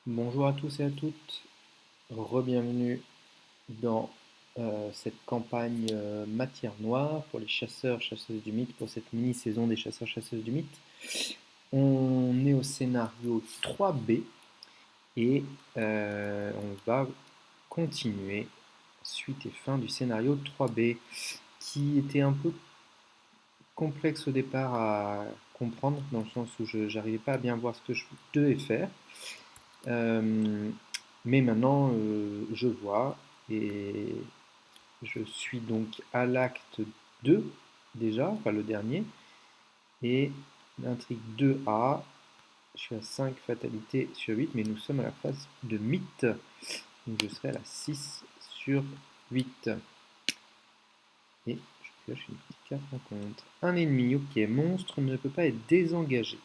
Bonjour à tous et à toutes, re-bienvenue dans cette campagne matière noire pour les chasseurs-chasseuses du mythe, pour cette mini-saison des chasseurs-chasseuses du mythe. On est au scénario 3B et on va continuer suite et fin du scénario 3B qui était un peu complexe au départ à comprendre dans le sens où je n'arrivais pas à bien voir ce que je devais faire. Euh, mais maintenant, je vois et je suis donc à l'acte 2 déjà, enfin le dernier, et l'intrigue 2A, je suis à 5 fatalités sur 8, mais nous sommes à la phase de mythe, donc je serai à la 6 sur 8. Et je pioche une petite carte rencontre. Un ennemi, ok, monstre ne peut pas être désengagé.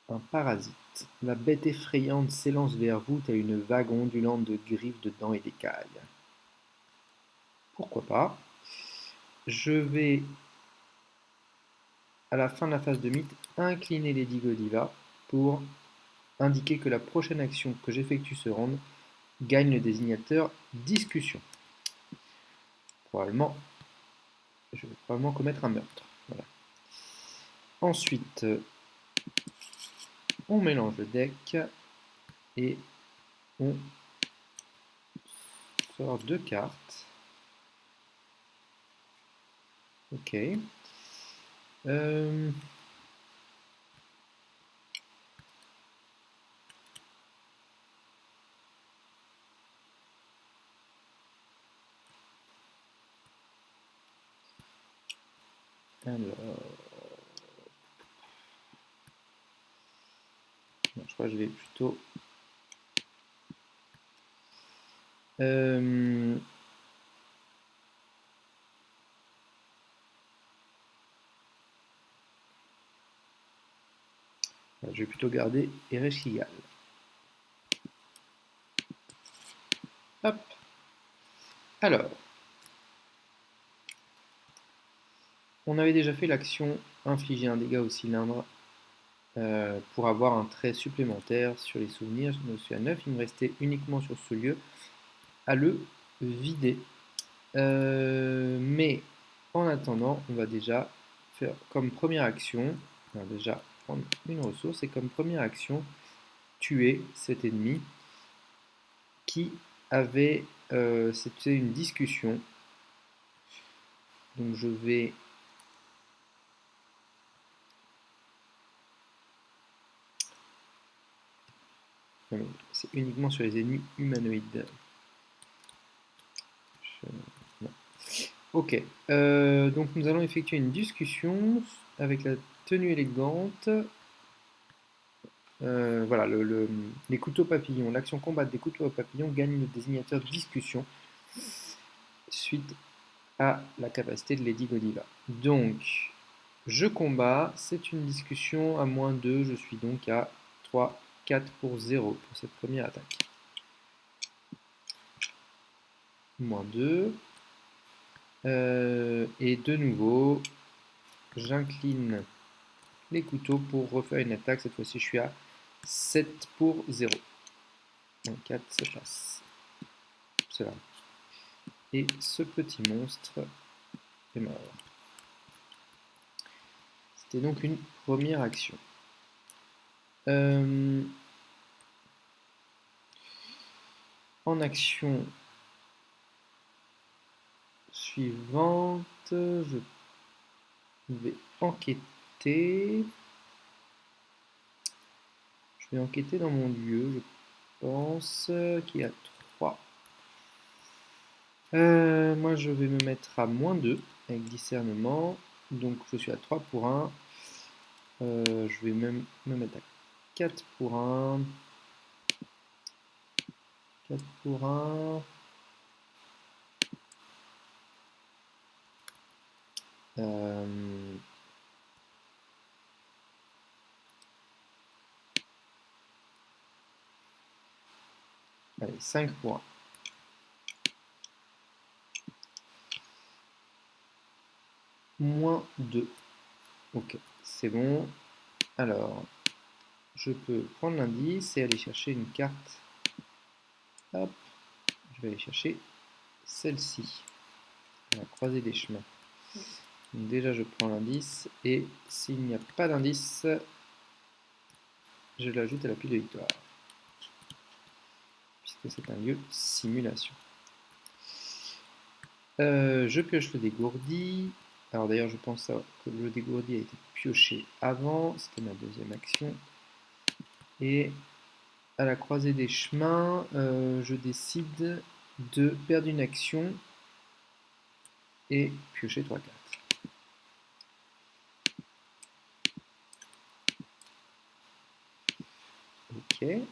Un parasite. La bête effrayante s'élance vers vous telle une vague ondulante de griffes, de dents et d'écailles. Pourquoi pas. Je vais, à la fin de la phase de mythe, incliner Lady Godiva pour indiquer que la prochaine action que j'effectue ce round gagne le désignateur discussion. Probablement, je vais probablement commettre un meurtre. Voilà. Ensuite, on mélange le deck et on sort deux cartes. Ok. Euh, alors, non, je crois que je vais plutôt. Euh, je vais plutôt garder Ereshkigal. Hop. Alors, on avait déjà fait l'action infliger un dégât au cylindre pour avoir un trait supplémentaire sur les souvenirs. Je me suis à 9, il me restait uniquement sur ce lieu à le vider. Mais en attendant, on va déjà faire comme première action, on va déjà prendre une ressource et comme première action, tuer cet ennemi qui avait, c'était une discussion. Donc je vais c'est uniquement sur les ennemis humanoïdes. Non. Ok, donc nous allons effectuer une discussion avec la tenue élégante. Voilà, les couteaux papillons. L'action combat des couteaux papillons gagne le désignateur de discussion suite à la capacité de Lady Godiva. Donc, je combats, c'est une discussion à -2, je suis donc à 3, 4 pour 0 pour cette première attaque. -2. Et de nouveau, j'incline les couteaux pour refaire une attaque. Cette fois-ci, je suis à 7 pour 0. Donc 4, ça passe. Cela. Et ce petit monstre est mort. C'était donc une première action. En action suivante, je vais enquêter. Je vais enquêter dans mon lieu, je pense qu'il y a 3. Moi, je vais me mettre à -2 avec discernement. Donc, je suis à 3 pour 1. Je vais même me mettre à 4 pour 1. 4 pour 1. Allez, 5 pour 1. -2. Ok, c'est bon. Alors, je peux prendre l'indice et aller chercher une carte. Hop, je vais aller chercher celle-ci, à la croisée des chemins. Donc déjà, je prends l'indice et s'il n'y a pas d'indice, je l'ajoute à la pile de victoire, puisque c'est un lieu simulation. Je pioche le dégourdi. Alors d'ailleurs, je pense que le dégourdi a été pioché avant, c'était ma deuxième action. Et à la croisée des chemins, je décide de perdre une action et piocher 3 cartes. Ok. Et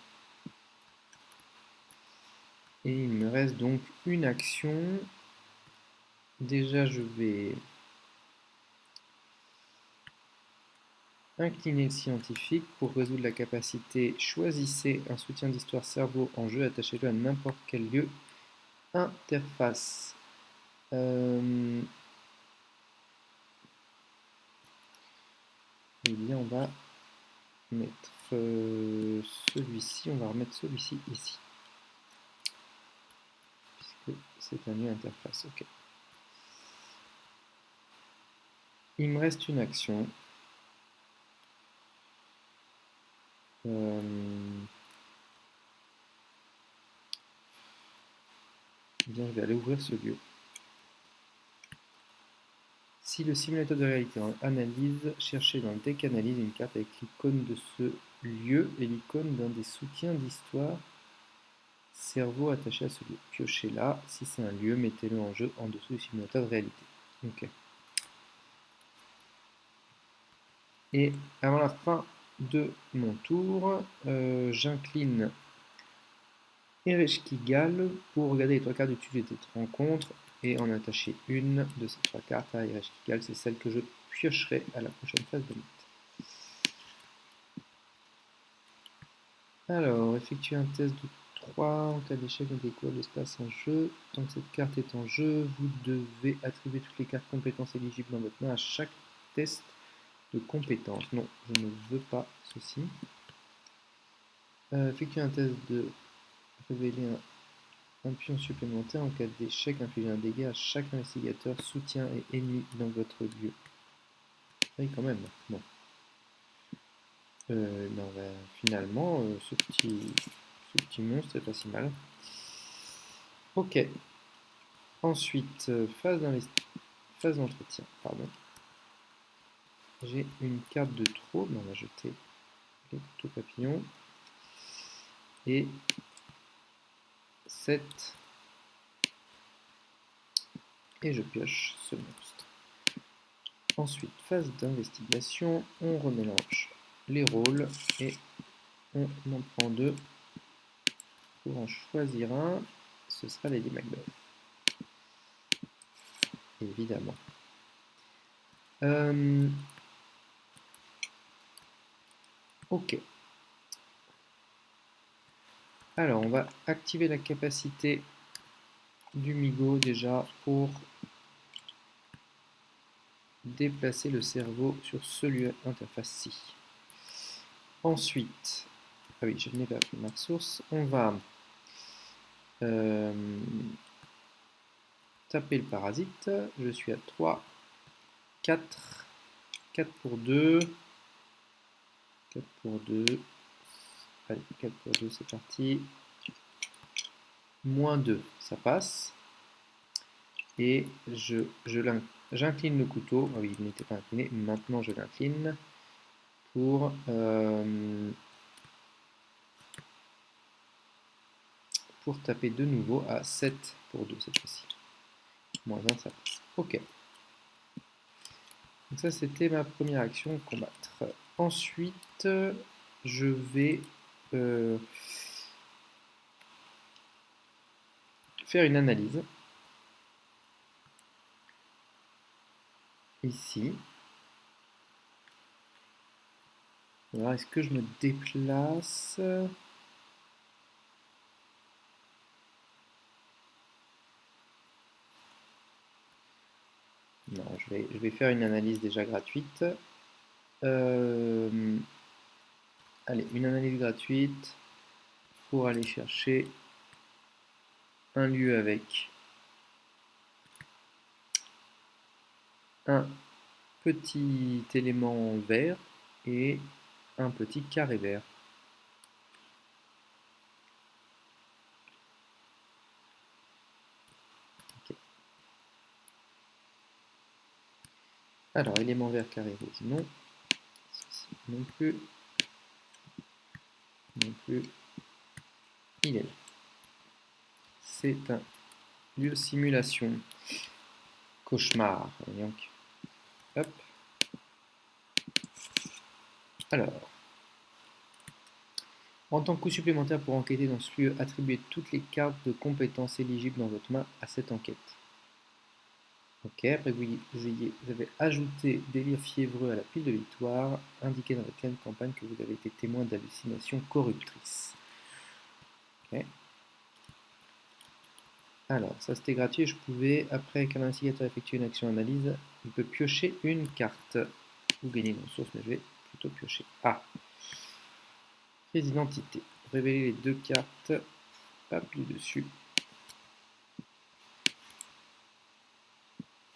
il me reste donc une action. Déjà, je vais incliner le scientifique pour résoudre la capacité. Choisissez un soutien d'histoire cerveau en jeu, attachez-le à n'importe quel lieu. Interface. Eh bien, on va mettre celui-ci, on va remettre celui-ci ici. Puisque c'est un lieu interface. Ok. Il me reste une action. Bien, je vais aller ouvrir ce lieu. Si le simulateur de réalité en analyse, cherchez dans le deck analyse une carte avec l'icône de ce lieu et l'icône d'un des soutiens d'histoire cerveau attaché à ce lieu. Piochez-la. Si c'est un lieu, mettez-le en jeu en dessous du simulateur de réalité. Ok. Et avant la fin de mon tour, j'incline Ereshkigal pour regarder les 3 cartes d'utilité de cette rencontre et en attacher une de ces 3 cartes à Ereshkigal. C'est celle que je piocherai à la prochaine phase de mythe. Alors, effectuez un test de 3 en cas d'échec et découvre l'espace en jeu. Tant que cette carte est en jeu, vous devez attribuer toutes les cartes compétences éligibles dans votre main à chaque test de compétences. Non, je ne veux pas ceci. Effectuez un test de révéler un pion supplémentaire en cas d'échec, infligez un dégât à chaque investigateur, soutien et ennemi dans votre lieu. Oui, quand même. Bon. Ben, finalement, ce petit monstre est pas si mal. Ok. Ensuite, phase d'entretien. Pardon. J'ai une carte de trop. Ben, on va jeter les couteaux papillons. Et 7. Et je pioche ce monstre. Ensuite, phase d'investigation. On remélange les rôles et on en prend 2. Pour en choisir un, ce sera Lady Macbeth. Évidemment. Ok. Alors, on va activer la capacité du Migo déjà pour déplacer le cerveau sur ce lieu interface-ci. Ensuite, ah oui, je n'ai pas pris ma ressource. On va taper le parasite. Je suis à 3, 4, 4 pour 2. 4 pour 2. Allez, 4 pour 2, c'est parti. Moins 2, ça passe. Et j'incline le couteau. Ah oui, il n'était pas incliné. Maintenant, je l'incline pour taper de nouveau à 7 pour 2 cette fois-ci. Moins 1, ça passe. Ok. Donc ça, c'était ma première action, combattre. Ensuite, je vais faire une analyse. Ici. Alors, est-ce que je me déplace? Non, je vais faire une analyse déjà gratuite. Allez, une analyse gratuite pour aller chercher un lieu avec un petit élément vert et un petit carré vert. Ok. Alors, élément vert, carré rouge, non. Ceci non plus. Non plus. Il est là. C'est un lieu simulation. Cauchemar. Donc, hop. Alors, en tant que coup supplémentaire pour enquêter dans ce lieu, attribuez toutes les cartes de compétences éligibles dans votre main à cette enquête. Ok, après vous avez ajouté délire fiévreux à la pile de victoire, indiqué dans votre pleine campagne que vous avez été témoin d'hallucinations corruptrices. Ok. Alors, ça c'était gratuit, je pouvais, après qu'un investigateur effectue une action analyse, il peut piocher une carte. Ou gagner une ressource, mais je vais plutôt piocher. Ah, prise d'identité. Révéler les deux cartes, hop, du dessus.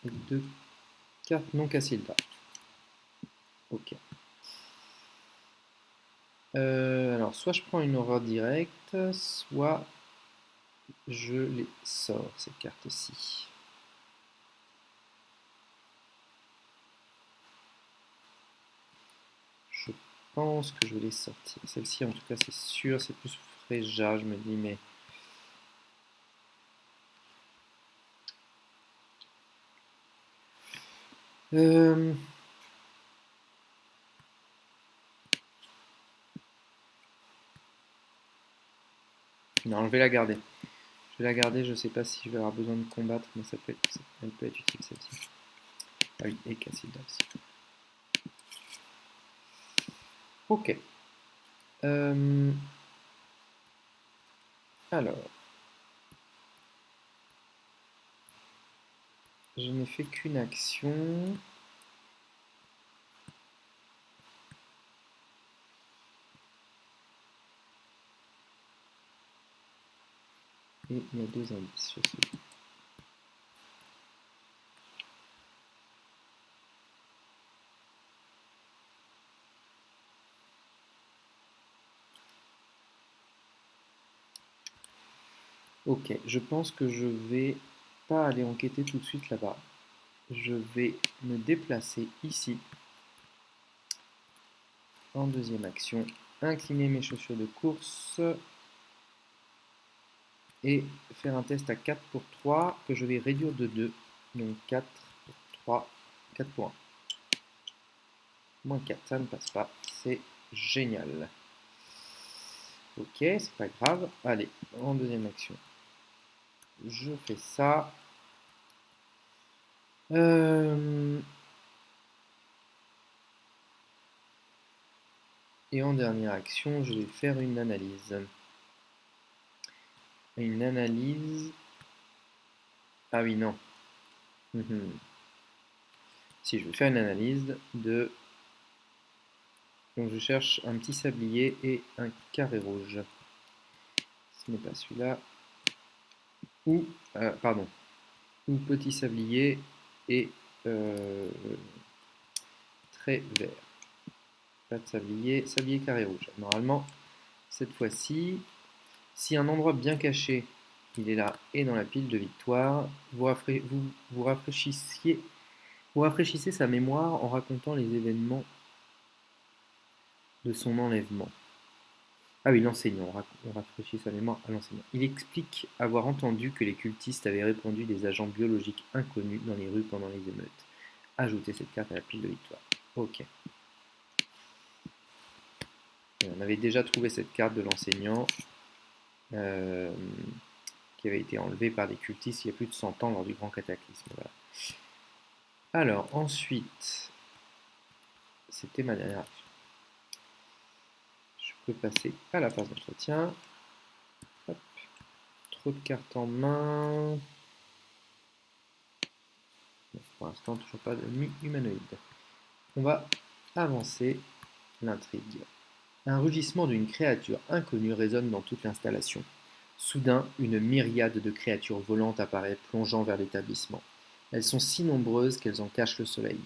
Les deux cartes non Cassilda. Ok. Alors, soit je prends une horreur directe, soit je les sors, ces cartes-ci. Je pense que je vais les sortir. Celle-ci, en tout cas, c'est sûr, c'est plus Fréja, je me dis, mais... Non, je vais la garder. Je vais la garder, je sais pas si je vais avoir besoin de combattre, mais elle peut être utile celle-ci. Ah oui, et Cassilda aussi. Ok. Alors, je n'ai fait qu'une action. Et il y a deux indices sur celui. Ok, je pense que je vais pas aller enquêter tout de suite là-bas. Je vais me déplacer ici en deuxième action, incliner mes chaussures de course et faire un test à 4 pour 3 que je vais réduire de 2. Donc 4 pour 3, 4 pour 1. Moins 4, ça ne passe pas. C'est génial. Ok, c'est pas grave. Allez, en deuxième action, je fais ça. Et en dernière action, je vais faire une analyse. Une analyse. Ah oui, non. Si, je vais faire une analyse de. Donc je cherche un petit sablier et un carré rouge. Ce n'est pas celui-là. Ou, pardon, ou petit sablier et trait vert. Pas de sablier, sablier carré rouge. Normalement, cette fois-ci, si un endroit bien caché, il est là et dans la pile de victoire, vous rafraîchissez sa mémoire en racontant les événements de son enlèvement. Ah oui, l'enseignant, on rafraîchit sa mémoire à l'enseignant. Il explique avoir entendu que les cultistes avaient répandu des agents biologiques inconnus dans les rues pendant les émeutes. Ajoutez cette carte à la pile de victoire. Ok. Et on avait déjà trouvé cette carte de l'enseignant euh, qui avait été enlevée par des cultistes il y a plus de 100 ans lors du grand cataclysme. Voilà. Alors, ensuite, c'était ma dernière action. Je peux passer à la phase d'entretien. Hop. Trop de cartes en main. Pour l'instant, toujours pas de mi-humanoïde. On va avancer l'intrigue. Un rugissement d'une créature inconnue résonne dans toute l'installation. Soudain, une myriade de créatures volantes apparaît, plongeant vers l'établissement. Elles sont si nombreuses qu'elles en cachent le soleil.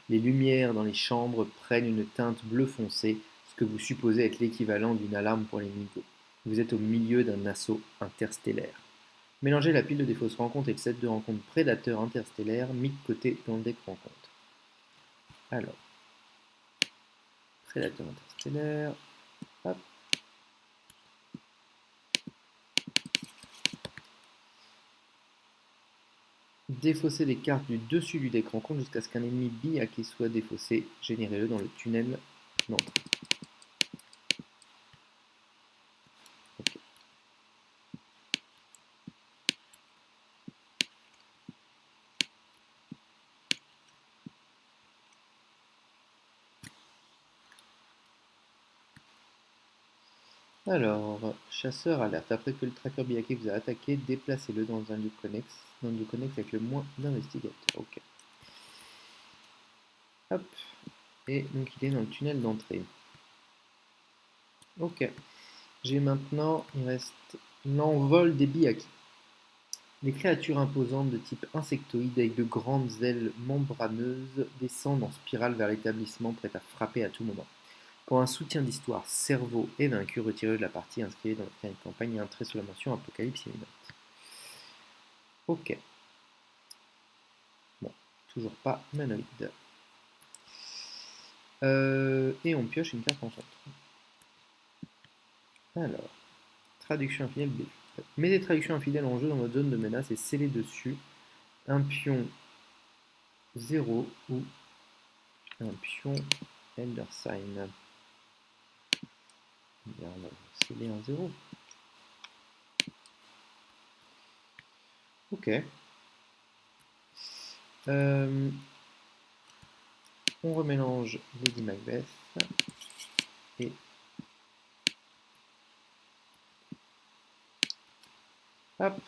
Les lumières dans les chambres prennent une teinte bleu foncé, ce que vous supposez être l'équivalent d'une alarme pour les MIGO. Vous êtes au milieu d'un assaut interstellaire. Mélangez la pile de des fausses rencontres et le set de rencontres prédateurs interstellaires mis de côté dans le deck rencontre. Alors, prédateur interstellaire, hop. Défaussez les cartes du dessus du deck rencontre jusqu'à ce qu'un ennemi bihacké soit défaussé. Générez-le dans le tunnel d'entrée. Ok. Alors, chasseur alerte. Après que le tracker bihacké vous a attaqué, déplacez-le dans un lieu connexe. Dans un lieu connexe avec le moins d'investigateurs. Ok. Hop. Et donc il est dans le tunnel d'entrée. Ok. J'ai maintenant, il reste l'envol des bihackis. Les créatures imposantes de type insectoïde avec de grandes ailes membraneuses descendent en spirale vers l'établissement prêt à frapper à tout moment. Pour un soutien d'histoire, cerveau est vaincu, retiré de la partie inscrite dans la campagne et un trait sous la mention Apocalypse imminente. Ok. Bon, toujours pas humanoïde. Et on pioche une carte en centre. Alors, traduction infidèle B. Mettez traduction infidèle en jeu dans votre zone de menace et scellez dessus un pion 0 ou un pion Elder Sign. On va sceller un 0. Ok. On remélange Lady Macbeth et hop.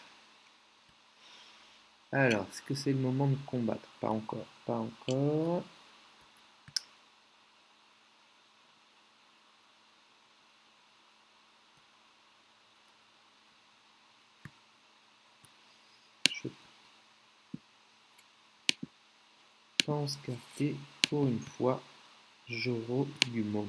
Alors, est-ce que c'est le moment de combattre? Pas encore, pas encore. Je pense carter pour une fois Joro Gumo.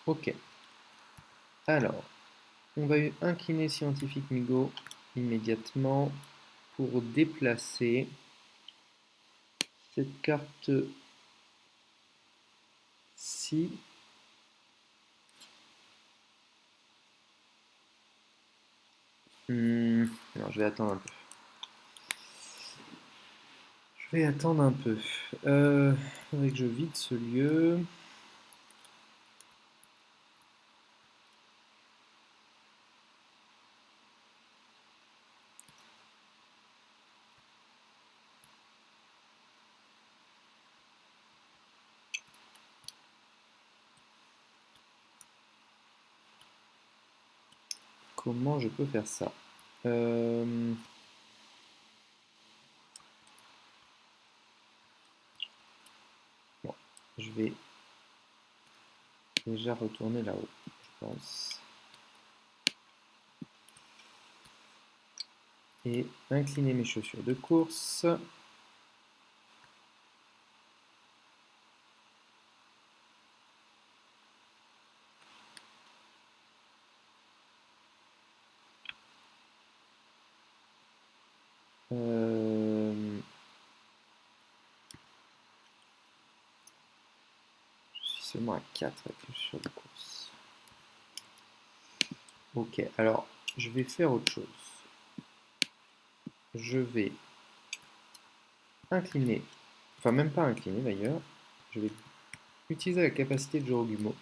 Ok. Alors, on va incliner scientifique Migo immédiatement pour déplacer cette carte-ci. Alors, je vais attendre un peu. Je vais attendre un peu. Faudrait que je vide ce lieu. Comment je peux faire ça? Bon, je vais déjà retourner là-haut, je pense. Et incliner mes chaussures de course. Je suis seulement à 4 avec les chaussures de course. Ok, alors je vais faire autre chose. Je vais incliner, enfin même pas incliner d'ailleurs, je vais utiliser la capacité de Jorogumo.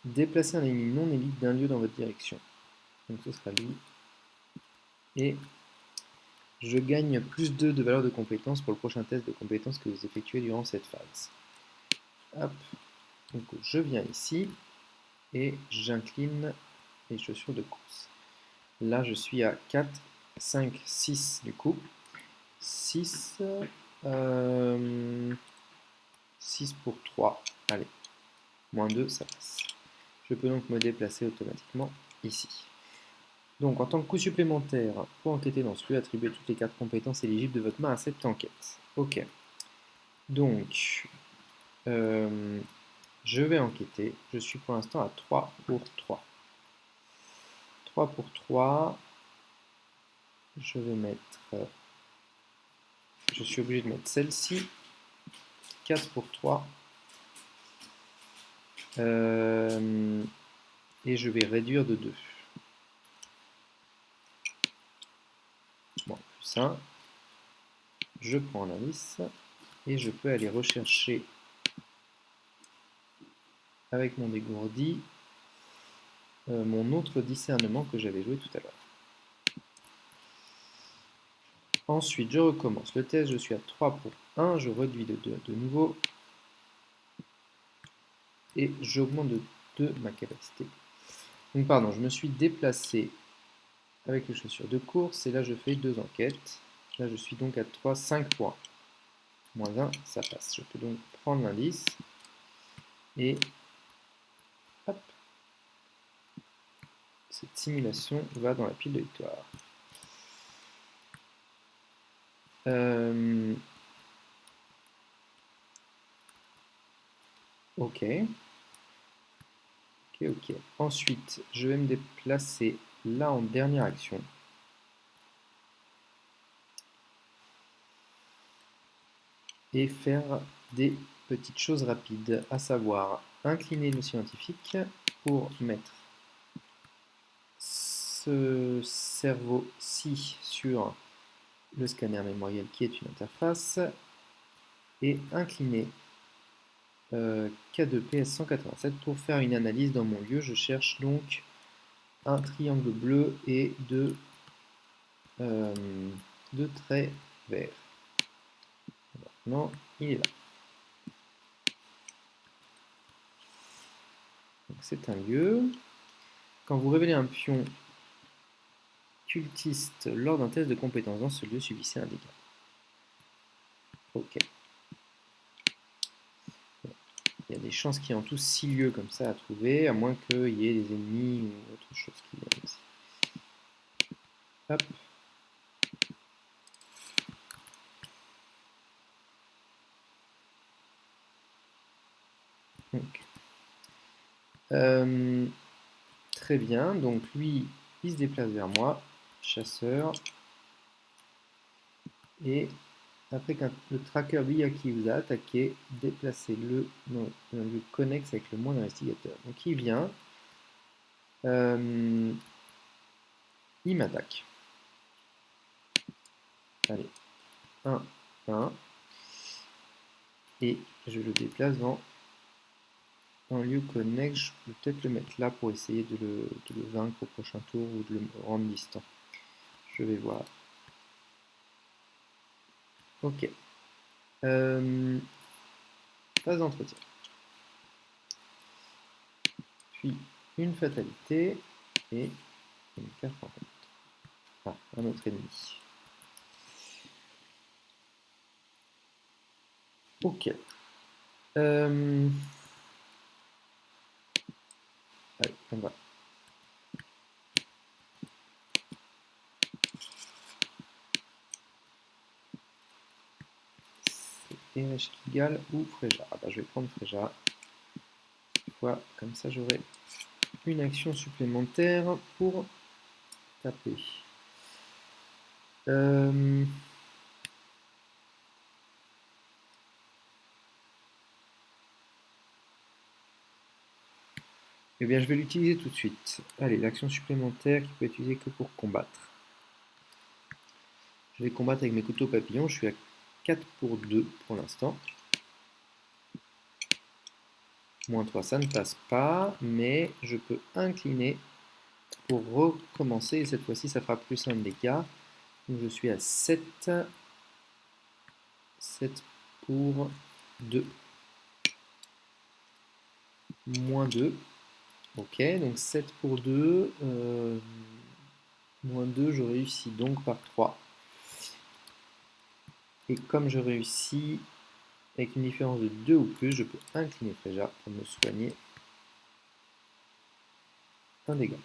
Déplacer un ennemi non élite d'un lieu dans votre direction. Donc ce sera lui. Et je gagne plus 2 de valeur de compétence pour le prochain test de compétence que vous effectuez durant cette phase. Hop. Donc je viens ici et j'incline les chaussures de course. Là, je suis à 4, 5, 6 du coup. 6, 6 pour 3. Allez, moins 2, ça passe. Je peux donc me déplacer automatiquement ici. Donc, en tant que coût supplémentaire, pour enquêter dans ce lieu, attribuez toutes les 4 compétences éligibles de votre main à cette enquête. Ok. Donc, je vais enquêter. Je suis pour l'instant à 3 pour 3. 3 pour 3. Je vais mettre... je suis obligé de mettre celle-ci. 4 pour 3. Et je vais réduire de 2. Bon, plus 1. Je prends l'indice. Et je peux aller rechercher avec mon dégourdi mon autre discernement que j'avais joué tout à l'heure. Ensuite, je recommence le test. Je suis à 3 pour 1. Je réduis de 2 de nouveau. Et j'augmente de 2 ma capacité. Donc, pardon, je me suis déplacé avec les chaussures de course. Et là, je fais 2 enquêtes. Là, je suis donc à 3, 5 points. Moins 1, ça passe. Je peux donc prendre l'indice. Et hop. Cette simulation va dans la pile de victoire. Ok. Ok. Ensuite, je vais me déplacer là en dernière action. Et faire des petites choses rapides, à savoir incliner le scientifique pour mettre ce cerveau-ci sur le scanner mémoriel qui est une interface et incliner K2 PS187 pour faire une analyse dans mon lieu. Je cherche donc un triangle bleu et deux traits verts. Maintenant, il est là. C'est un lieu. Quand vous révélez un pion cultiste lors d'un test de compétence dans ce lieu, subissez un dégât. Ok. Il y a des chances qu'il y ait en tout 6 lieux comme ça à trouver, à moins qu'il y ait des ennemis ou autre chose qui viennent aussi. Hop. Donc. Très bien, donc lui, il se déplace vers moi, chasseur, et après que le tracker Biyaki vous a attaqué, déplacez-le dans un lieu connexe avec le moins d'investigateurs. Donc il vient, il m'attaque. Allez, 1, 1, et je le déplace dans un lieu connexe. Je peux peut-être le mettre là pour essayer de le vaincre au prochain tour ou de le rendre distant. Je vais voir. Ok. Phase d'entretien. Puis une fatalité et une carte en compte. Ah, un autre ennemi. Ok. Allez, on va. C'est Erech Kigal ou Freja. Ah bah, je vais prendre Freja. Voilà, comme ça j'aurai une action supplémentaire pour taper. Eh bien, je vais l'utiliser tout de suite. Allez, l'action supplémentaire qui peut être utilisée que pour combattre. Je vais combattre avec mes couteaux papillons. Je suis à 4 pour 2 pour l'instant. Moins 3, ça ne passe pas, mais je peux incliner pour recommencer. Et cette fois-ci, ça fera plus 1 de dégâts. Donc je suis à 7. 7 pour 2. Moins 2. Ok, donc 7 pour 2. Moins 2, je réussis donc par 3. Et comme je réussis avec une différence de 2 ou plus, je peux incliner Fréja pour me soigner un dégât.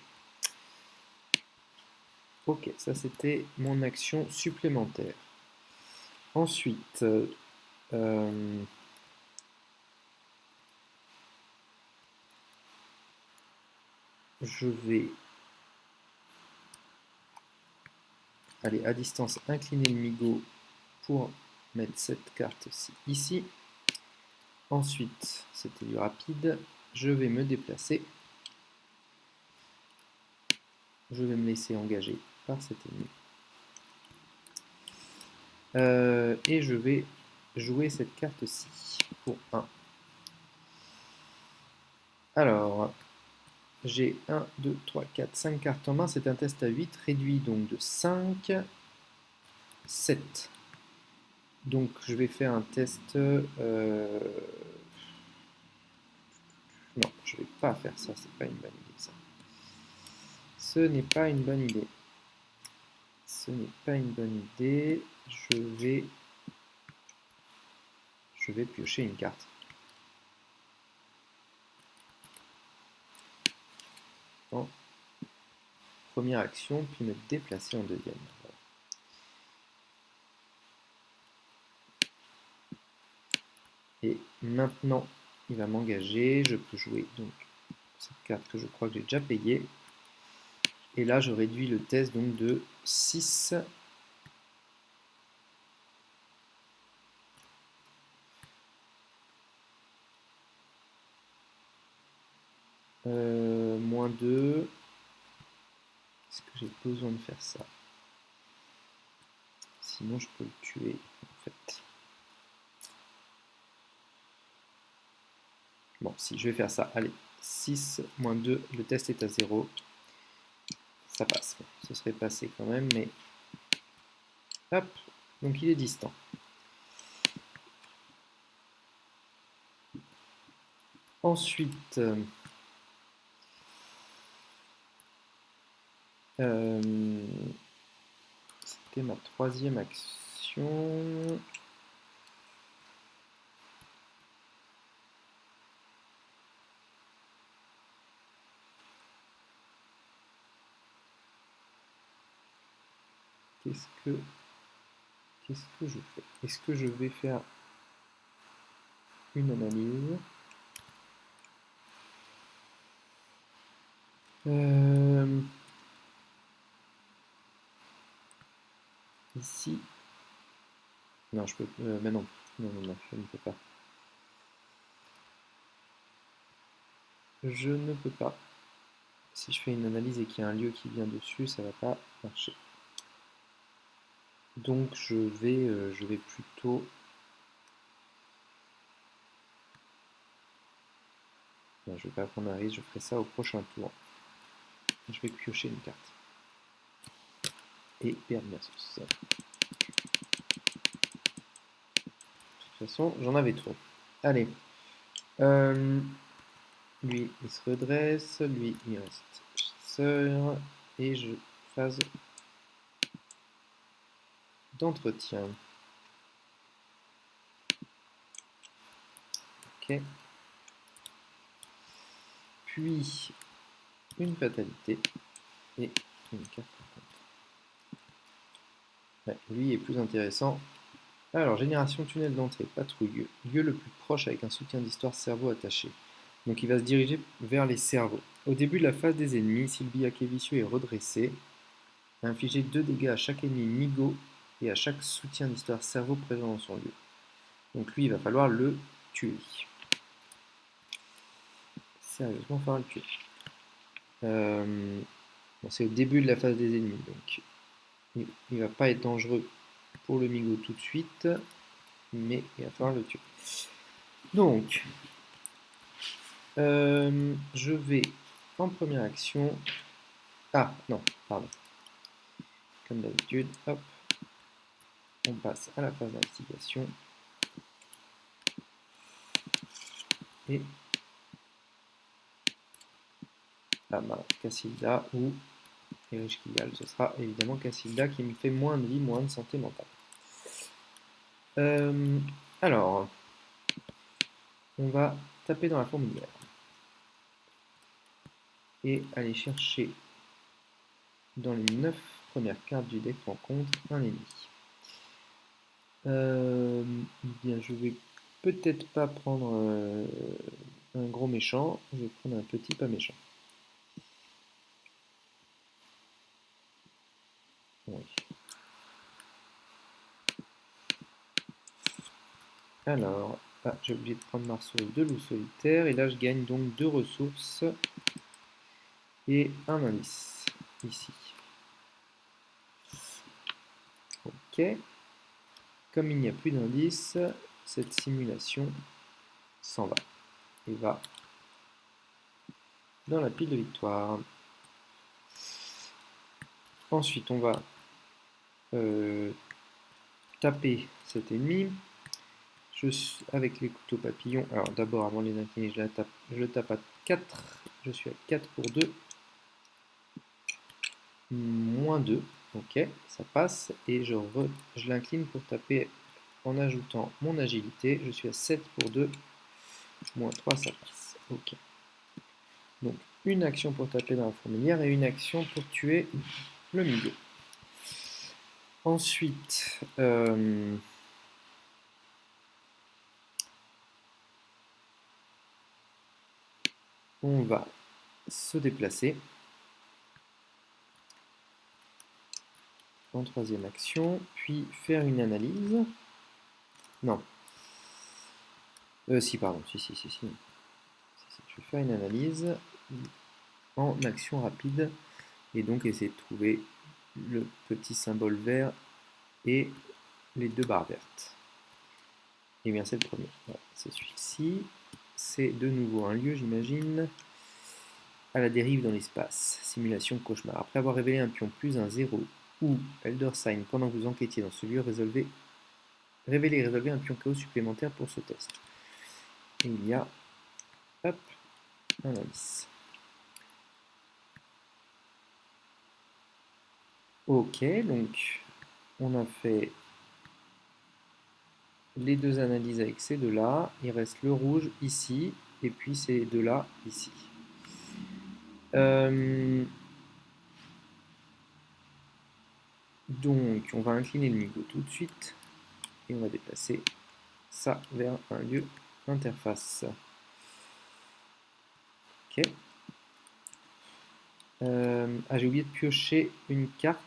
Ok, ça c'était mon action supplémentaire. Ensuite, je vais aller à distance incliner le Migo pour mettre cette carte-ci ici. Ensuite, c'était du rapide, je vais me déplacer. Je vais me laisser engager par cet ennemi. Et je vais jouer cette carte-ci pour 1. Alors, j'ai 1, 2, 3, 4, 5 cartes en main. C'est un test à 8, réduit donc de 5, 7. Donc je vais faire un test... Non, je ne vais pas faire ça, c'est pas une bonne idée ça. Ce n'est pas une bonne idée. Ce n'est pas une bonne idée. Je vais piocher une carte. En première action, puis me déplacer en deuxième. Voilà. Et maintenant, il va m'engager. Je peux jouer donc cette carte que je crois que j'ai déjà payée. Et là, je réduis le test donc de 6. Moins 2. Est-ce que j'ai besoin de faire ça? Sinon, je peux le tuer, en fait. Bon, si, je vais faire ça. Allez, 6 moins 2, le test est à 0. Ça passe. Bon, ce serait passé quand même, mais... Hop, donc il est distant. Ensuite... c'était ma troisième action. Qu'est-ce que je fais? Est-ce que je vais faire une analyse? Ici. Non, je peux. Mais non. Non, je ne peux pas. Je ne peux pas. Si je fais une analyse et qu'il y a un lieu qui vient dessus, ça va pas marcher. Donc je vais plutôt... Non, je vais pas prendre un risque, je ferai ça au prochain tour. Je vais piocher une carte. Et perdre ma sauce. De toute façon, j'en avais trop. Allez. Lui, il se redresse. Lui, il reste chasseur. Et je phase d'entretien. Ok. Puis, une fatalité. Et une carte. Ouais, lui est plus intéressant. Alors, génération tunnel d'entrée, patrouille, lieu le plus proche avec un soutien d'histoire cerveau attaché. Donc il va se diriger vers les cerveaux. Au début de la phase des ennemis, si le billaquet vicieux est redressé, infligez 2 dégâts à chaque ennemi Migo et à chaque soutien d'histoire cerveau présent dans son lieu. Donc lui, il va falloir le tuer. Sérieusement, il va falloir le tuer. Bon, c'est au début de la phase des ennemis, donc il ne va pas être dangereux pour le Migo tout de suite, mais il va falloir le tuer. Donc, je vais en première action... Ah, non, pardon. Comme d'habitude, hop, on passe à la phase d'investigation. Et la main Cassilda ou Et riche qui gagne, ce sera évidemment Cassilda qui me fait moins de vie, moins de santé mentale. Alors, on va taper dans la fourmilière et aller chercher dans les 9 premières cartes du deck rencontre un ennemi. Bien, je vais peut-être pas prendre un gros méchant, je vais prendre un petit pas méchant. Oui. Alors, j'ai oublié de prendre Marceau de loup solitaire, et là je gagne donc 2 ressources et un indice ici. Ok. Comme il n'y a plus d'indice, cette simulation s'en va et va dans la pile de victoire. Ensuite, on va taper cet ennemi. Avec les couteaux papillons. Alors d'abord, avant les incliner, je le tape à 4. Je suis à 4 pour 2. Moins 2. Ok, ça passe. Et je l'incline pour taper en ajoutant mon agilité. Je suis à 7 pour 2. Moins 3, ça passe. Ok. Donc, une action pour taper dans la fourmilière et une action pour tuer le milieu. Ensuite, on va se déplacer en troisième action, puis faire une analyse. Non. Si, pardon. Si. Je vais faire une analyse en action rapide et donc essayer de trouver le petit symbole vert et les 2 barres vertes. Et bien c'est le premier. Voilà, c'est celui-ci. C'est de nouveau un lieu, j'imagine. À la dérive dans l'espace. Simulation cauchemar. Après avoir révélé un pion plus un 0 ou Elder Sign pendant que vous enquêtiez dans ce lieu, révélez et résolvez un pion chaos supplémentaire pour ce test. Et il y a hop, un indice. Ok, donc on a fait les 2 analyses avec ces 2-là. Il reste le rouge ici, et puis ces 2-là ici. Donc on va incliner le niveau tout de suite, et on va déplacer ça vers un lieu interface. Ok. J'ai oublié de piocher une carte.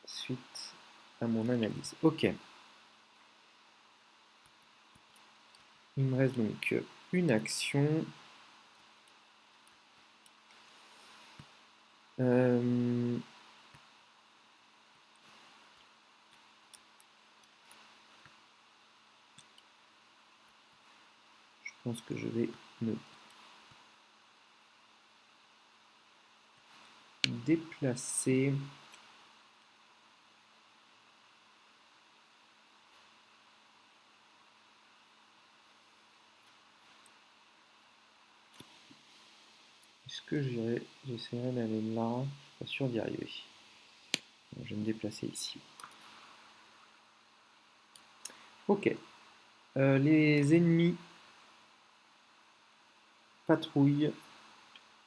Suite à mon analyse. Ok. Il me reste donc une action. Je pense que je vais me déplacer. Est-ce que j'essaierai d'aller là? Je suis pas sûr d'y arriver. Je vais me déplacer ici. Ok. Les ennemis patrouillent.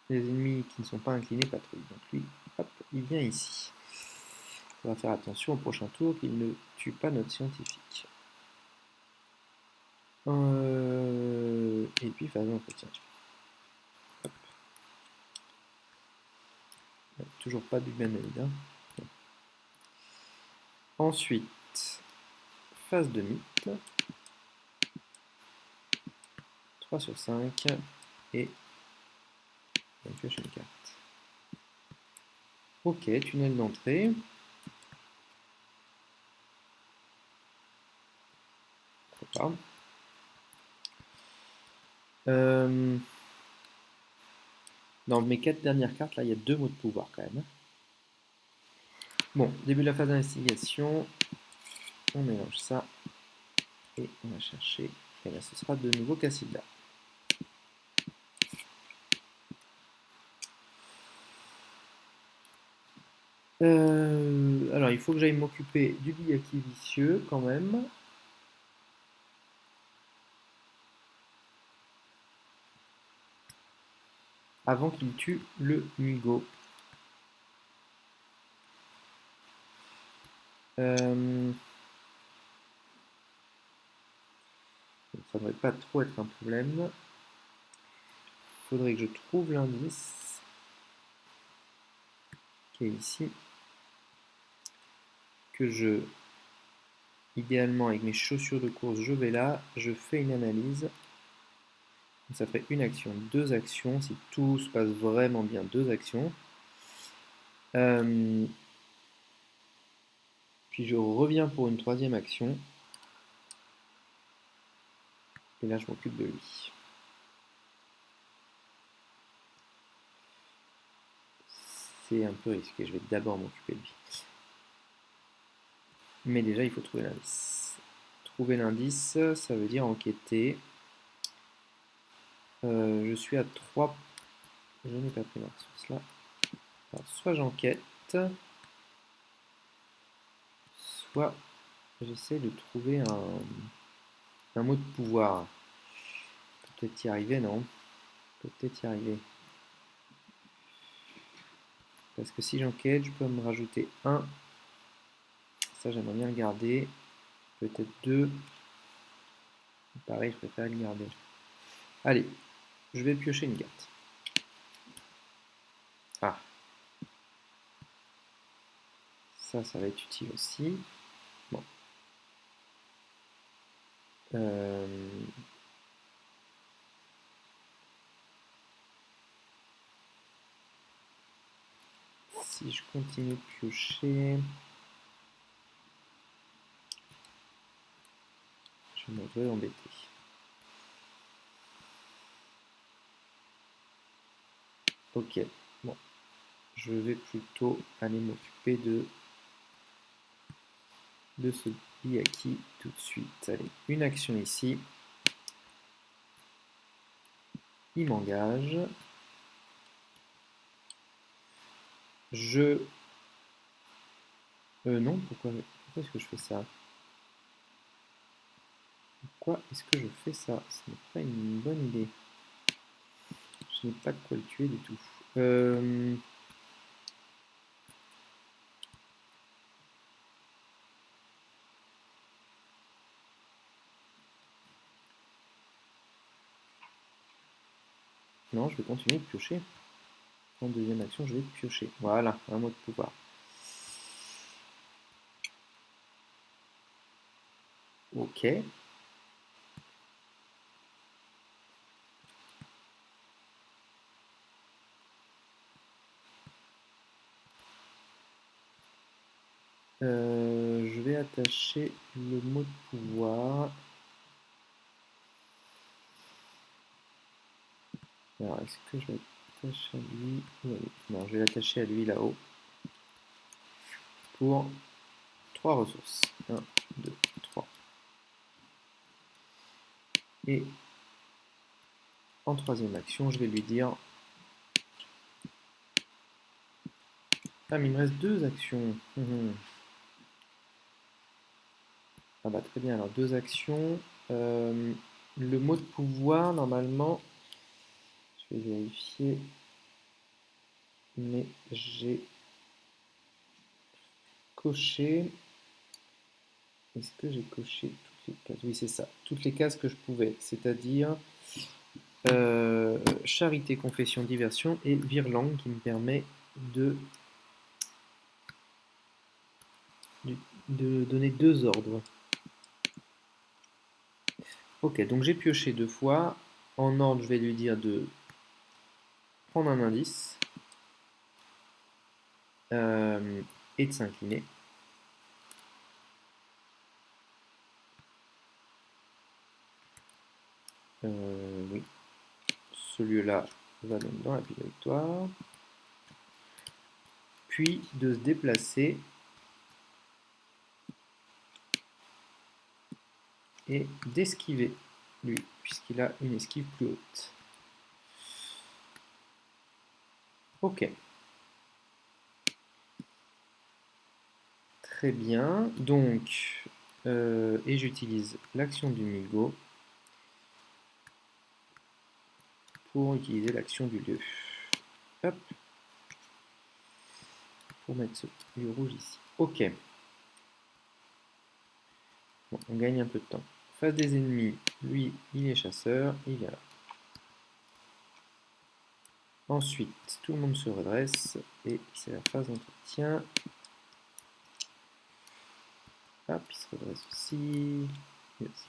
Les ennemis qui ne sont pas inclinés patrouillent. Donc lui, hop, il vient ici. On va faire attention au prochain tour qu'il ne tue pas notre scientifique. Et puis phase d'entretien. Toujours pas d'humanoïde. Hein. Ensuite, phase de mythe. 3 sur 5. Et on pioche une carte. Ok, tunnel d'entrée. Pas. Dans mes 4 dernières cartes, là, il y a 2 mots de pouvoir quand même. Bon, début de la phase d'investigation. On mélange ça. Et on va chercher, et là ce sera de nouveau Casilda. Alors il faut que j'aille m'occuper du Byakhee vicieux quand même. Avant qu'il tue le Muigo. Ça ne devrait pas trop être un problème. Il faudrait que je trouve l'indice qui est ici. Que je, idéalement avec mes chaussures de course, je vais là, je fais une analyse. Ça ferait une action, deux actions, si tout se passe vraiment bien, deux actions. Puis je reviens pour une troisième action. Et là, je m'occupe de lui. C'est un peu risqué, je vais d'abord m'occuper de lui. Mais déjà, il faut trouver l'indice. Trouver l'indice, ça veut dire enquêter. Je suis à 3. Je n'ai pas pris ma ressource là. Alors, soit j'enquête, soit j'essaie de trouver un mot de pouvoir. Peut-être y arriver, non? Peut-être y arriver. Parce que si j'enquête, je peux me rajouter 1. Ça, j'aimerais bien le garder. Peut-être 2. Pareil, je préfère le garder. Allez, je vais piocher une carte. Ah. Ça va être utile aussi. Bon. Si je continue de piocher, je me vais embêter. Ok, bon. Je vais plutôt aller m'occuper de ce Byakhee tout de suite. Allez, une action ici. Il m'engage. Je... non, pourquoi est-ce que je fais ça? Pourquoi est-ce que je fais ça? Ce n'est pas une bonne idée. Je n'ai pas de quoi le tuer du tout. Non, je vais continuer de piocher. En deuxième action, je vais piocher. Voilà, un mot de pouvoir. Ok. Je vais attacher le mot de pouvoir. Alors, est-ce que je vais attacher à lui? Oui. Non, je vais l'attacher à lui là-haut. Pour 3 ressources. 1, 2, 3. Et en troisième action, je vais lui dire... Ah, mais il me reste 2 actions. Ah bah très bien, alors 2 actions. Le mot de pouvoir, normalement, je vais vérifier, mais j'ai coché. Est-ce que j'ai coché toutes les cases? Oui, c'est ça, toutes les cases que je pouvais, c'est-à-dire charité, confession, diversion et virlangue qui me permet de donner 2 ordres. Ok, donc j'ai pioché 2 fois. En ordre, je vais lui dire de prendre un indice et de s'incliner. Oui, ce lieu-là va donc dans la pile de victoire. Puis de se déplacer et d'esquiver, lui, puisqu'il a une esquive plus haute. Ok. Très bien. Donc, et j'utilise l'action du Migo pour utiliser l'action du lieu. Hop. Pour mettre ce lieu rouge ici. Ok. Bon, on gagne un peu de temps. Face des ennemis, lui, il est chasseur, il vient là. Ensuite, tout le monde se redresse et c'est la phase d'entretien. Hop, il se redresse aussi. Yes.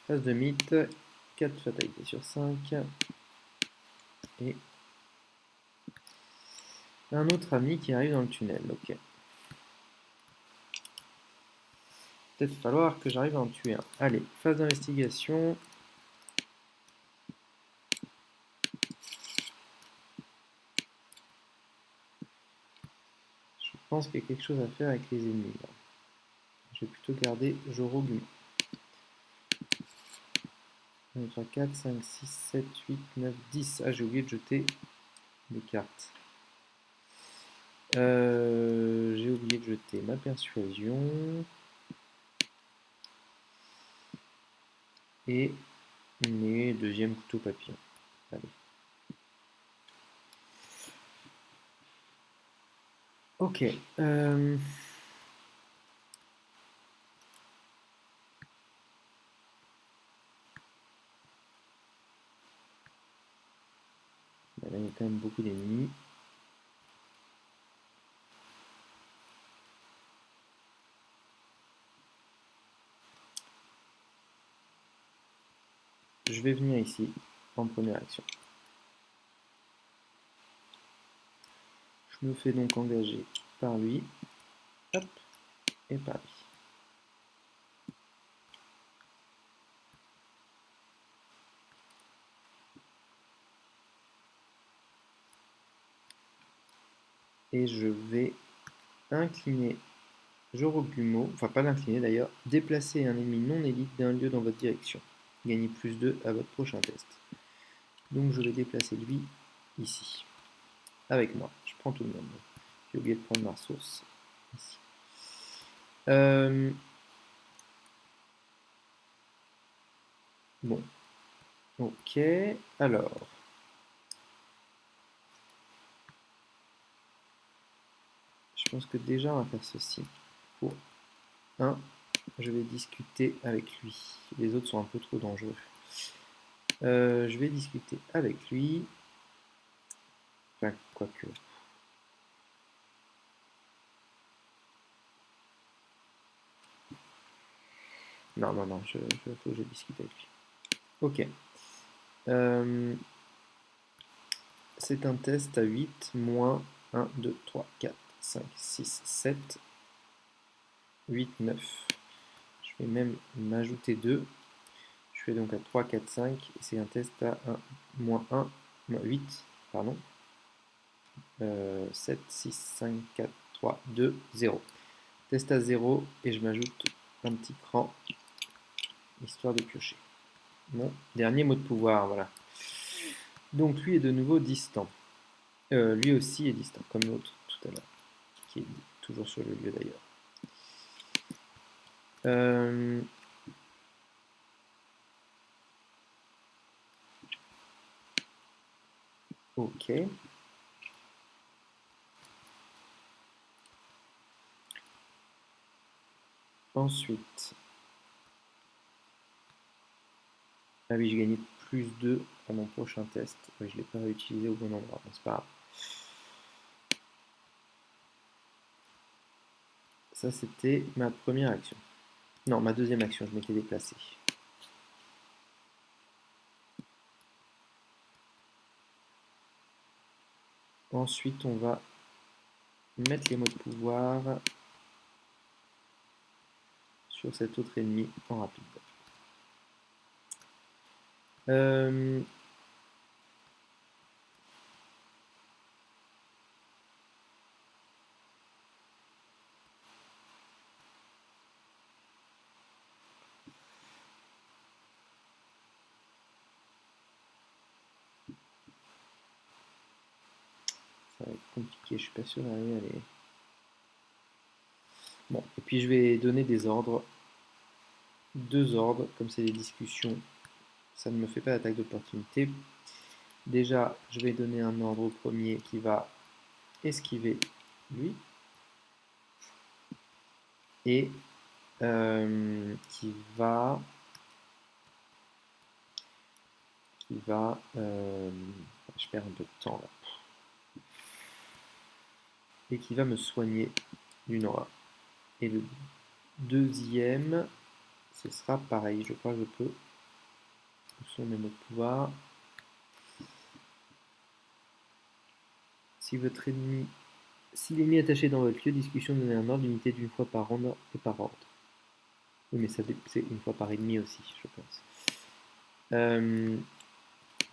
Phase de mythe, 4 fatalités sur 5. Et un autre ami qui arrive dans le tunnel, ok. Peut-être falloir que j'arrive à en tuer un. Allez, phase d'investigation. Je pense qu'il y a quelque chose à faire avec les ennemis là. Je vais plutôt garder Jorogumo. 1, 2, 3, 4, 5, 6, 7, 8, 9, 10. Ah, j'ai oublié de jeter des cartes. J'ai oublié de jeter ma persuasion. Et mes deuxième couteau papillon. Allez. Ok. Là, il y a quand même beaucoup d'ennemis. Je vais venir ici en première action. Je me fais donc engager par lui. Hop. Et par lui. Et je vais incliner Jorogumo, enfin pas l'incliner d'ailleurs, déplacer un ennemi non élite d'un lieu dans votre direction. Gagnez plus 2 à votre prochain test. Donc je vais déplacer lui ici. Avec moi. Je prends tout le monde. J'ai oublié de prendre ma ressource. Ici. Bon. Ok. Alors. Je pense que déjà on va faire ceci. Pour 1, je vais discuter avec lui. Les autres sont un peu trop dangereux. Je vais discuter avec lui. Enfin, quoique. Non, non, non, faut que je discute avec lui. Ok. C'est un test à 8, moins 1, 2, 3, 4, 5, 6, 7, 8, 9. Je vais même m'ajouter 2. Je fais donc à 3, 4, 5. Et c'est un test à 1, moins 1, moins 8, pardon. 7, 6, 5, 4, 3, 2, 0. Test à 0 et je m'ajoute un petit cran, histoire de piocher. Mon dernier mot de pouvoir, voilà. Donc lui est de nouveau distant. Lui aussi est distant, comme l'autre tout à l'heure, qui est toujours sur le lieu d'ailleurs. Ok. Ensuite. Ah oui, j'ai gagné plus 2 à mon prochain test. Oui, je ne l'ai pas réutilisé au bon endroit, mais c'est pas grave. Ça, c'était ma première action. Non, ma deuxième action, je m'étais déplacé. Ensuite, on va mettre les mots de pouvoir sur cet autre ennemi en rapide. va être compliqué, je suis pas sûr d'arriver à les... Bon, et puis je vais donner des ordres. 2 ordres, comme c'est des discussions, ça ne me fait pas d'attaque d'opportunité. Déjà, je vais donner un ordre au premier qui va esquiver lui. Et qui va je perds un peu de temps là, et qui va me soigner d'une aura. Et le deuxième, ce sera pareil, je crois que je peux. Où sont mes mots de pouvoir? Si l'ennemi est attaché dans votre lieu, discussion, donnez un ordre limité d'une fois par ronde et par ordre. Oui, mais c'est une fois par ennemi aussi, je pense.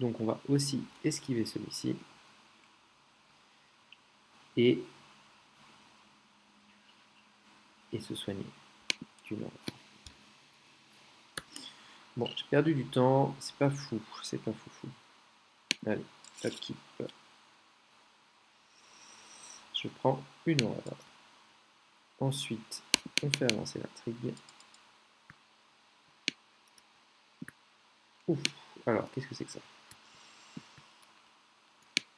Donc on va aussi esquiver celui-ci. Et se soigner d'une aura. Bon, j'ai perdu du temps, c'est pas fou, c'est pas fou. Allez, upkeep. Je prends une aura. Ensuite, on fait avancer l'intrigue. Ouf, alors, qu'est-ce que c'est que ça?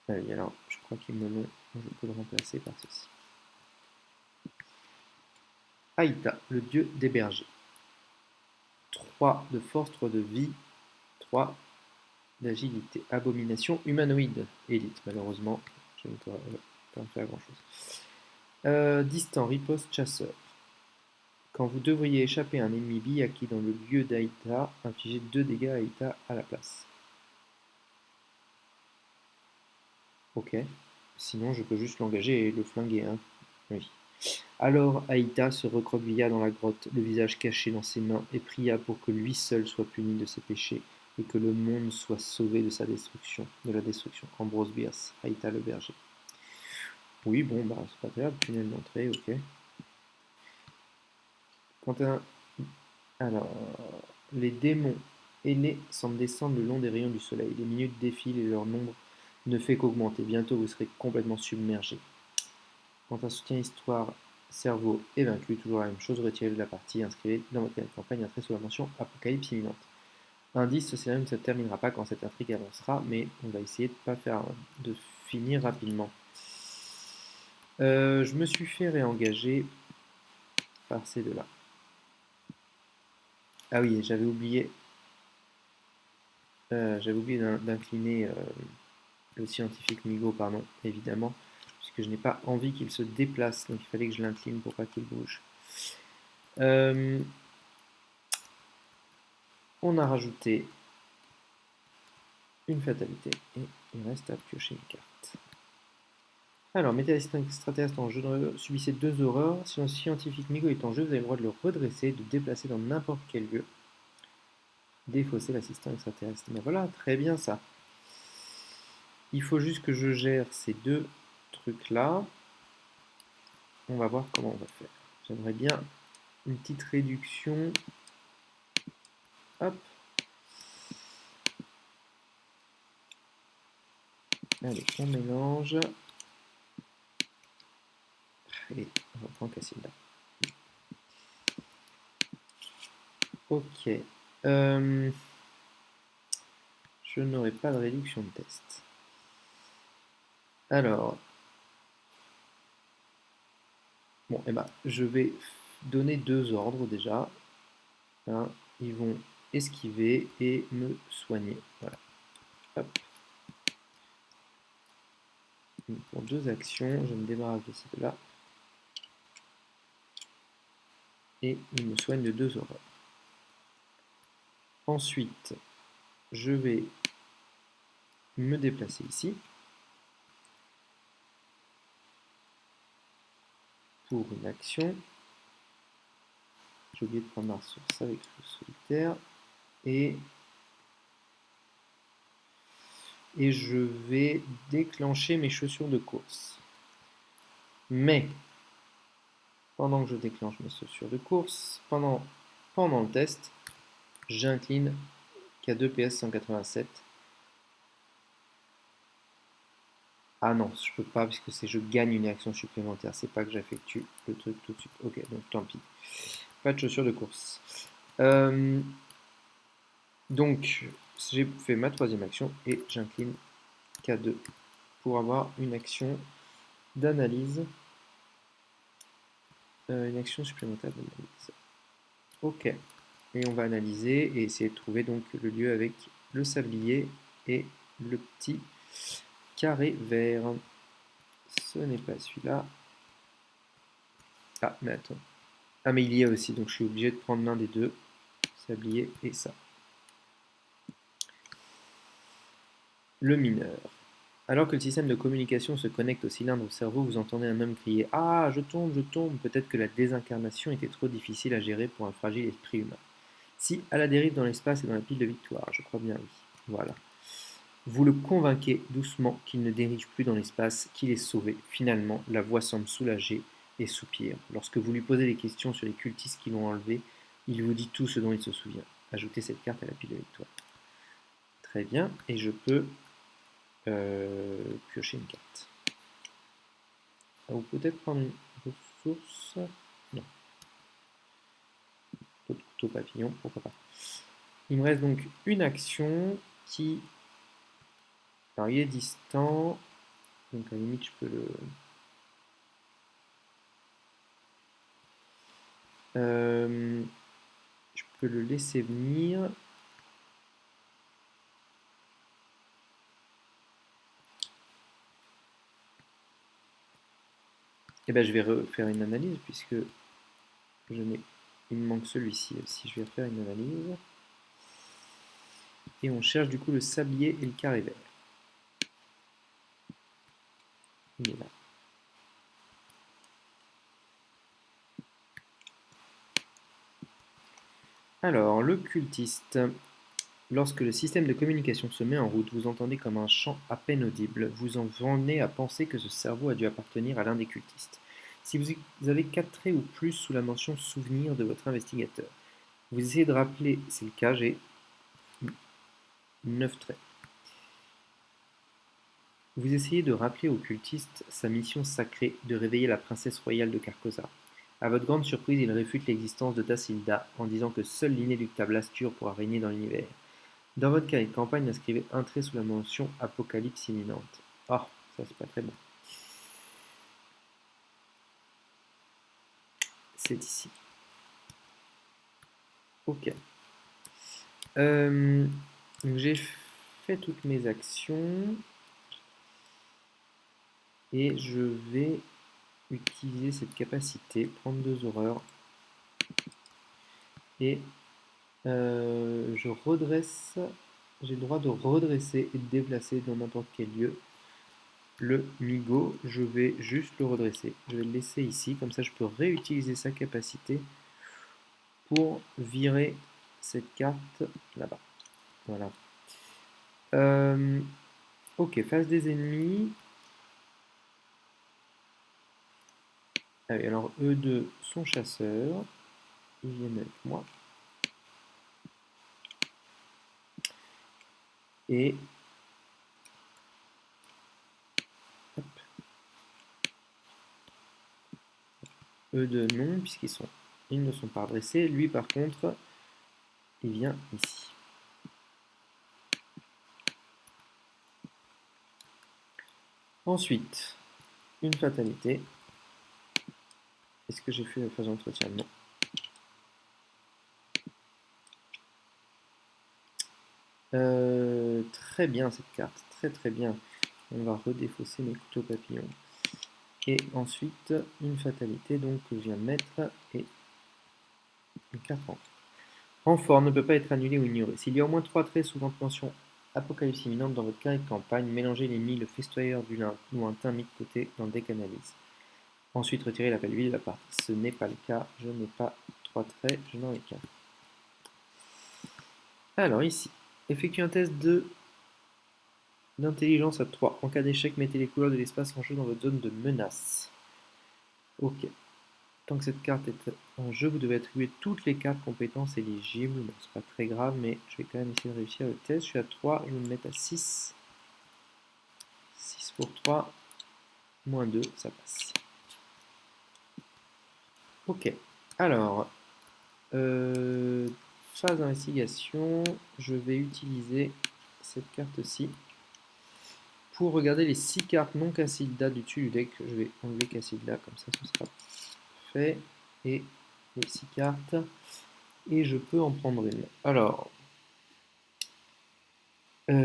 Ah oui, alors, je crois qu'ils me l'ont, je peux le remplacer par ceci. Aïta, le dieu des bergers. 3 de force, 3 de vie, 3 d'agilité. Abomination humanoïde. Élite, malheureusement, je ne pourrais pas en faire grand-chose. Distant, riposte, chasseur. Quand vous devriez échapper à un ennemi Byakhee dans le lieu d'Aïta, infligez 2 dégâts à Aïta à la place. Ok. Sinon, je peux juste l'engager et le flinguer, hein. Oui. Alors Aïta se recroquevilla dans la grotte, le visage caché dans ses mains, et pria pour que lui seul soit puni de ses péchés, et que le monde soit sauvé de la destruction. Ambrose Bierce, Aïta le berger. Oui, bon, bah, c'est pas grave, tunnel d'entrée, ok. Quentin. Alors, les démons ailés semblent descendre le long des rayons du soleil. Les minutes défilent et leur nombre ne fait qu'augmenter. Bientôt, vous serez complètement submergé. Quand un soutien histoire cerveau est vaincu, toujours la même chose, retirez de la partie, inscrivez dans votre campagne un trait sous la mention apocalypse imminente. Indice, ce scénario ne se terminera pas quand cette intrigue avancera, mais on va essayer de finir rapidement. Je me suis fait réengager par ces deux-là. Ah oui, j'avais oublié d'incliner le scientifique Migo, pardon, évidemment, puisque je n'ai pas envie qu'il se déplace, donc il fallait que je l'incline pour pas qu'il bouge. On a rajouté une fatalité et il reste à piocher une carte. Alors, mettez extraterrestre en jeu, subissez 2 horreurs. Si un scientifique Migo est en jeu, vous avez le droit de le redresser, de déplacer dans n'importe quel lieu. Défausser l'assistant extraterrestre. Mais voilà, très bien ça. Il faut juste que je gère ces 2 trucs-là. On va voir comment on va faire. J'aimerais bien une petite réduction. Hop. Allez, on mélange. Et on reprend Cassilda. Ok. Je n'aurai pas de réduction de test. Alors. Bon, et ben, je vais donner 2 ordres déjà. Hein, ils vont esquiver et me soigner. Voilà. Hop. Donc, pour 2 actions, je me débarrasse de ces deux-là. Et il me soigne de 2 horreurs. Ensuite, je vais me déplacer ici. Pour une action. J'ai oublié de prendre ma ressource avec le solitaire. Et je vais déclencher mes chaussures de course. Mais, pendant que je déclenche mes chaussures de course, pendant le test, j'incline K2 PS 187 Ah non, je peux pas puisque c'est je gagne une action supplémentaire. C'est pas que j'effectue le truc tout de suite. Ok, donc tant pis. Pas de chaussures de course. Euh, donc, j'ai fait ma troisième action et j'incline K2 pour avoir une action d'analyse. Une action supplémentaire d'analyse. Ok. Et on va analyser et essayer de trouver donc le lieu avec le sablier et le petit carré vert. Ce n'est pas celui-là. Ah, mais attends. Ah, mais il y a aussi, donc je suis obligé de prendre l'un des deux. Sablier et ça. Le mineur. Alors que le système de communication se connecte au cylindre au cerveau, vous entendez un homme crier « Ah, je tombe, je tombe !» Peut-être que la désincarnation était trop difficile à gérer pour un fragile esprit humain. Si, à la dérive dans l'espace et dans la pile de victoire, je crois bien oui. Voilà. Vous le convainquez doucement qu'il ne dérive plus dans l'espace, qu'il est sauvé. Finalement, la voix semble soulagée et soupire. Lorsque vous lui posez des questions sur les cultistes qui l'ont enlevé, il vous dit tout ce dont il se souvient. Ajoutez cette carte à la pile de victoire. Très bien, et je peux piocher une carte. Ou peut-être prendre une ressource. Non. D'autres couteaux papillons, pourquoi pas. Il me reste donc une action qui. Alors il est distant. Donc à la limite je peux le. Je peux le laisser venir. Et ben je vais refaire une analyse puisque je n'ai. Il me manque celui-ci aussi. Je vais refaire une analyse. Et on cherche du coup le sablier et le carré vert. Il est là. Alors, le cultiste. Lorsque le système de communication se met en route, vous entendez comme un chant à peine audible. Vous en venez à penser que ce cerveau a dû appartenir à l'un des cultistes. Si vous avez 4 traits ou plus sous la mention souvenir de votre investigateur, vous essayez de rappeler, c'est le cas, j'ai 9 traits. Vous essayez de rappeler au cultiste sa mission sacrée de réveiller la princesse royale de Carcosa. À votre grande surprise, il réfute l'existence de Tassilda en disant que seul l'inéluctable Astur pourra régner dans l'univers. Dans votre carnet de campagne, inscrivez un trait sous la mention Apocalypse imminente. Oh, ça c'est pas très bon. C'est ici. Ok. Donc j'ai fait toutes mes actions. Et je vais utiliser cette capacité, prendre 2 horreurs. Et je redresse. J'ai le droit de redresser et de déplacer dans n'importe quel lieu le Migo. Je vais juste le redresser. Je vais le laisser ici. Comme ça, je peux réutiliser sa capacité pour virer cette carte là-bas. Voilà. Ok, face des ennemis. Ah oui, alors eux deux sont chasseurs. Ils viennent avec moi. Et hop. Eux deux non, ils ne sont pas redressés. Lui par contre, il vient ici. Ensuite, une fatalité. Est-ce que j'ai fait la phase d'entretien? Non. Très bien cette carte, très très bien. On va redéfausser mes couteaux papillons. Et ensuite, une fatalité donc que je viens de mettre et une carte renfort. Renfort ne peut pas être annulé ou ignoré. S'il y a au moins 3 traits souvent mention apocalypse imminente dans votre carnet de campagne, mélangez l'ennemi, le festoyeur du lointain mis de côté dans le deck analyse. Ensuite, retirez la value de la partie. Ce n'est pas le cas, je n'ai pas 3 traits, je n'en ai qu'un. Alors ici, effectuez un test d'intelligence à 3. En cas d'échec, mettez les couleurs de l'espace en jeu dans votre zone de menace. Ok. Tant que cette carte est en jeu, vous devez attribuer toutes les cartes compétences éligibles. Bon, c'est pas très grave, mais je vais quand même essayer de réussir le test. Je suis à 3, je vais me mettre à 6. 6 pour 3, moins 2, ça passe. Ok, alors, phase d'investigation, je vais utiliser cette carte-ci pour regarder les 6 cartes non Cassilda du dessus du deck. Je vais enlever Cassilda, comme ça ce sera fait. Et les 6 cartes. Et je peux en prendre une. Alors, je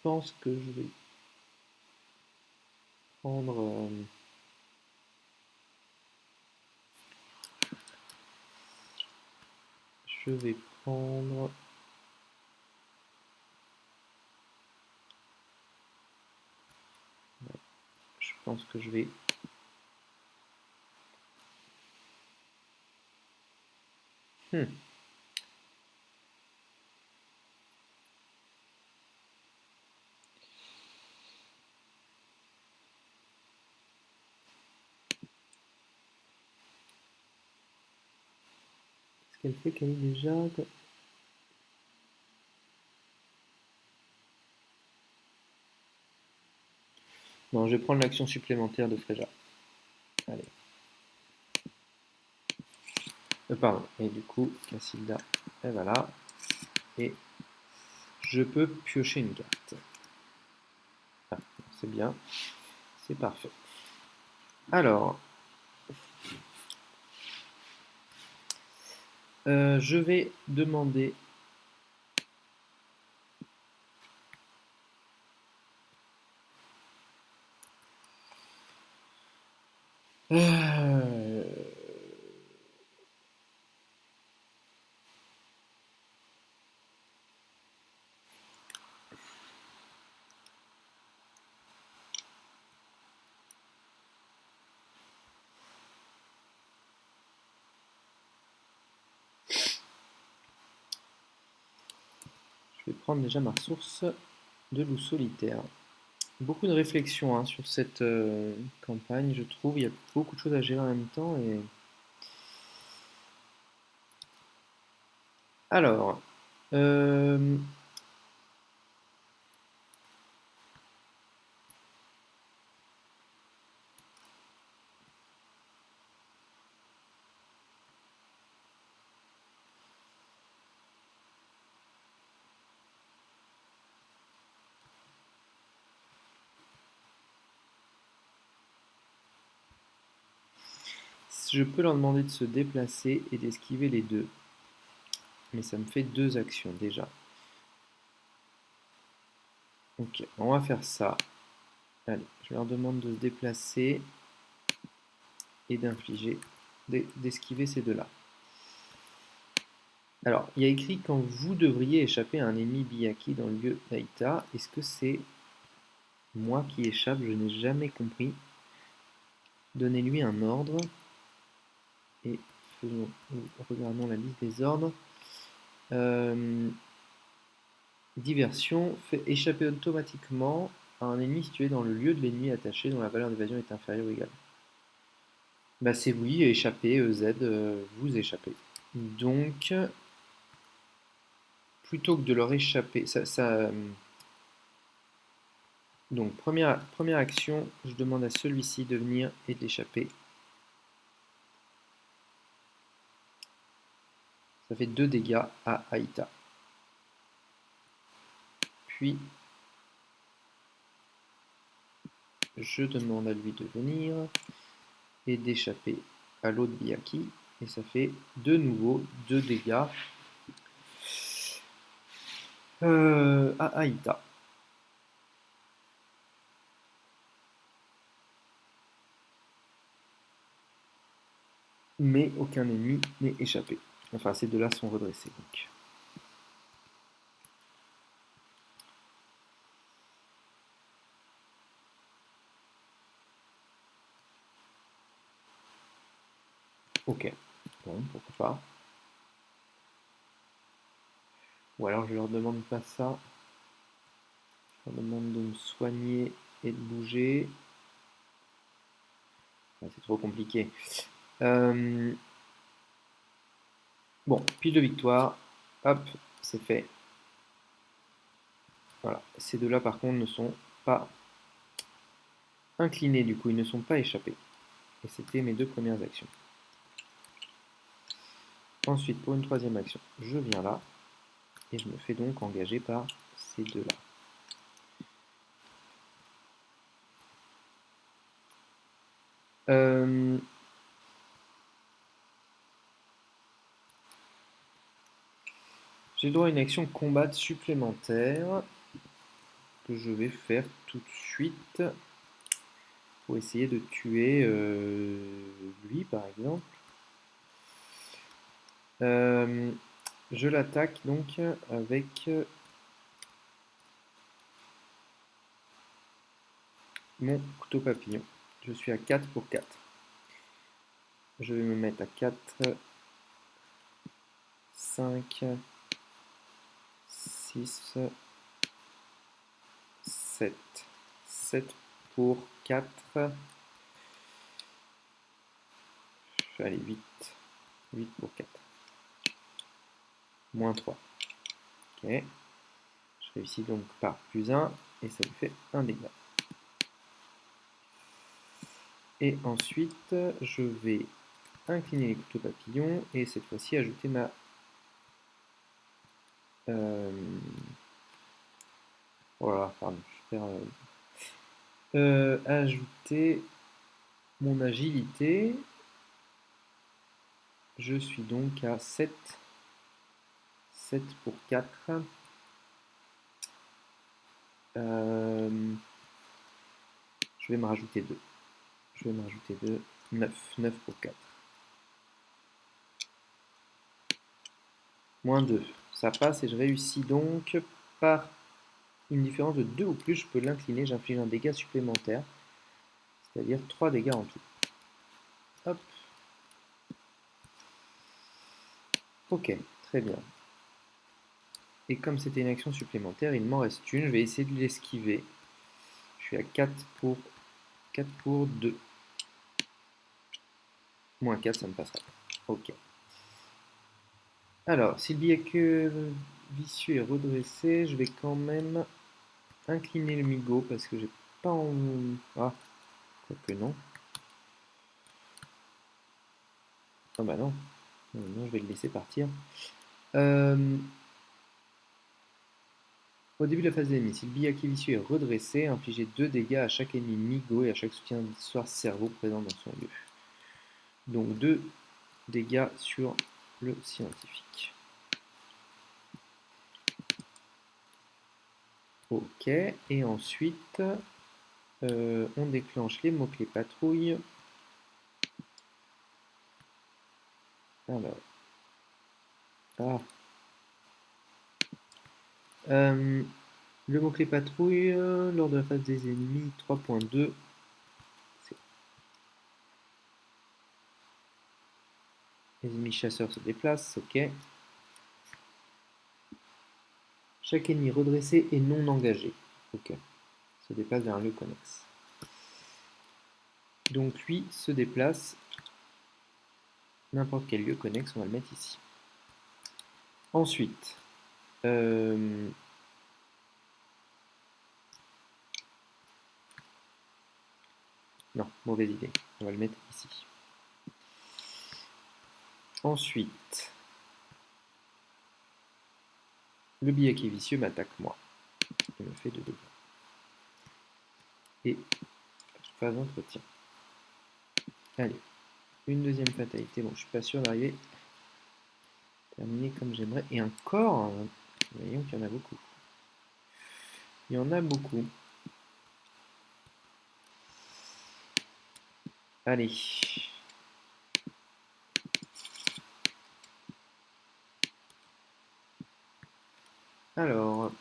pense que je vais prendre. Je vais prendre. Je pense que je vais. Hmm. Qu'est-ce qu'elle fait, Camille, déjà? Non, je vais prendre l'action supplémentaire de Freja. Allez. Pardon. Et du coup, Cassilda, elle va là. Et je peux piocher une carte. Ah, c'est bien. C'est parfait. Alors, je vais demander. Euh, Je vais prendre déjà ma ressource de loup solitaire. Beaucoup de réflexions hein, sur cette campagne, je trouve. Il y a beaucoup de choses à gérer en même temps. Et... Alors, euh, je peux leur demander de se déplacer et d'esquiver les deux. Mais ça me fait deux actions déjà. Ok, on va faire ça. Allez, je leur demande de se déplacer et d'infliger, d'esquiver ces deux-là. Alors, il y a écrit quand vous devriez échapper à un ennemi Biyaki dans le lieu d'Aïta. Est-ce que c'est moi qui échappe? Je n'ai jamais compris. Donnez-lui un ordre. Et regardons la liste des ordres. Euh, Diversion fait échapper automatiquement à un ennemi situé dans le lieu de l'ennemi attaché dont la valeur d'évasion est inférieure ou égale. Bah c'est oui, échapper, Z, vous échappez. Donc, plutôt que de leur échapper, donc première action, je demande à celui-ci de venir et d'échapper. Ça fait 2 dégâts à Aïta. Puis, je demande à lui de venir et d'échapper à l'autre Biyaki. Et ça fait de nouveau 2 dégâts à Aïta. Mais aucun ennemi n'est échappé. Enfin, ces deux-là sont redressés. Donc. Ok. Bon, pourquoi pas. Ou alors je leur demande pas ça. Je leur demande de me soigner et de bouger. C'est trop compliqué. Bon, pile de victoire. Hop, c'est fait. Voilà. Ces deux-là, par contre, ne sont pas inclinés, du coup, ils ne sont pas échappés. Et c'était mes deux premières actions. Ensuite, pour une troisième action, je viens là. Et je me fais donc engager par ces deux-là. J'ai le droit à une action combat supplémentaire que je vais faire tout de suite pour essayer de tuer lui par exemple. Je l'attaque donc avec mon couteau papillon. Je suis à 4 pour 4. Je vais me mettre à 4, 5, 6, 7. 7 pour 4. Allez, 8. 8 pour 4. Moins 3. Ok. Je réussis donc par plus 1 et ça lui fait un dégât. Et ensuite, je vais incliner les couteaux papillons et cette fois-ci ajouter ma... Voilà, pardon, je perds... ajouter mon agilité. Je suis donc à 7. 7 pour 4. Je vais me rajouter 2. Je vais me rajouter 2. 9. 9 pour 4. Moins 2. Ça passe et je réussis donc par une différence de 2 ou plus. Je peux l'incliner. J'inflige un dégât supplémentaire. C'est-à-dire 3 dégâts en tout. Hop. Ok, très bien. Et comme c'était une action supplémentaire, il m'en reste une. Je vais essayer de l'esquiver. Je suis à 4 pour 2. Moins 4, ça me passera. Ok. Alors, si le billet vicieux est redressé, je vais quand même incliner le migot parce que j'ai pas en... Ah, quoique non. Ah bah non. Non, je vais le laisser partir. Au début de la phase d'ennemi, si le billet vicieux est redressé, infligez 2 dégâts à chaque ennemi migot et à chaque soutien d'histoire cerveau présent dans son lieu. Donc 2 dégâts sur le scientifique. Ok, et ensuite, on déclenche les mots-clés patrouille. Alors, ah. Le mot-clé patrouille, lors de la phase des ennemis, 3.2. Les ennemis chasseurs se déplacent, ok. Chaque ennemi redressé et non engagé, ok. Se déplace vers un lieu connexe. Donc lui se déplace n'importe quel lieu connexe, on va le mettre ici. Ensuite, non, mauvaise idée, on va le mettre ici. Ensuite, le billet qui est vicieux m'attaque moi. Il me fait 2 dégâts. Et phase d'entretien. Allez, une deuxième fatalité. Bon, je suis pas sûr d'arriver à terminer comme j'aimerais. Et encore, voyons qu'il y en a beaucoup. Il y en a beaucoup. Allez. Alors.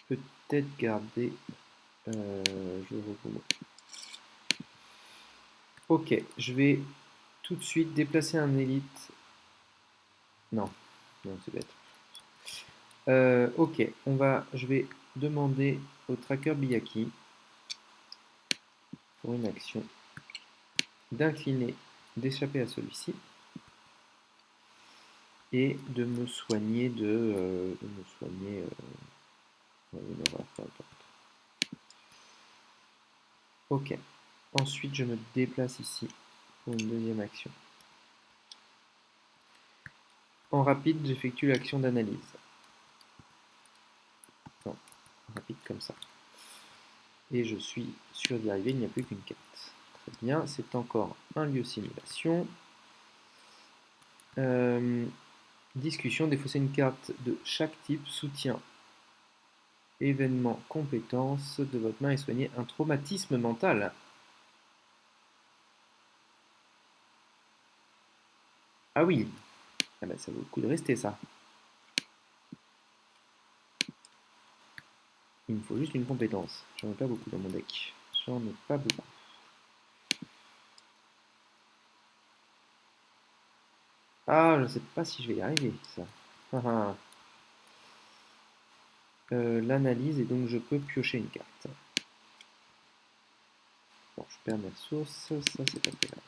Peut-être garder. Je recommence. Ok, je vais tout de suite déplacer un élite. Non, non, c'est bête. Ok, je vais demander au tracker Biyaki pour une action d'incliner, d'échapper à celui-ci et de me soigner ouais, une horreur, peu importe. Ok. Ensuite, je me déplace ici pour une deuxième action. En rapide, j'effectue l'action d'analyse. Non, rapide comme ça. Et je suis sûr d'y arriver, il n'y a plus qu'une carte. Très bien, c'est encore un lieu simulation. Discussion, défausser une carte de chaque type, soutien, événement, compétence de votre main et soigner un traumatisme mental. Ah oui, ah ben, ça vaut le coup de rester ça. Il me faut juste une compétence. J'en ai pas beaucoup dans mon deck. J'en ai pas beaucoup. Ah, je sais pas si je vais y arriver, ça. Ah, ah. L'analyse, et donc je peux piocher une carte. Bon, je perds mes ressources, ça c'est pas très grave.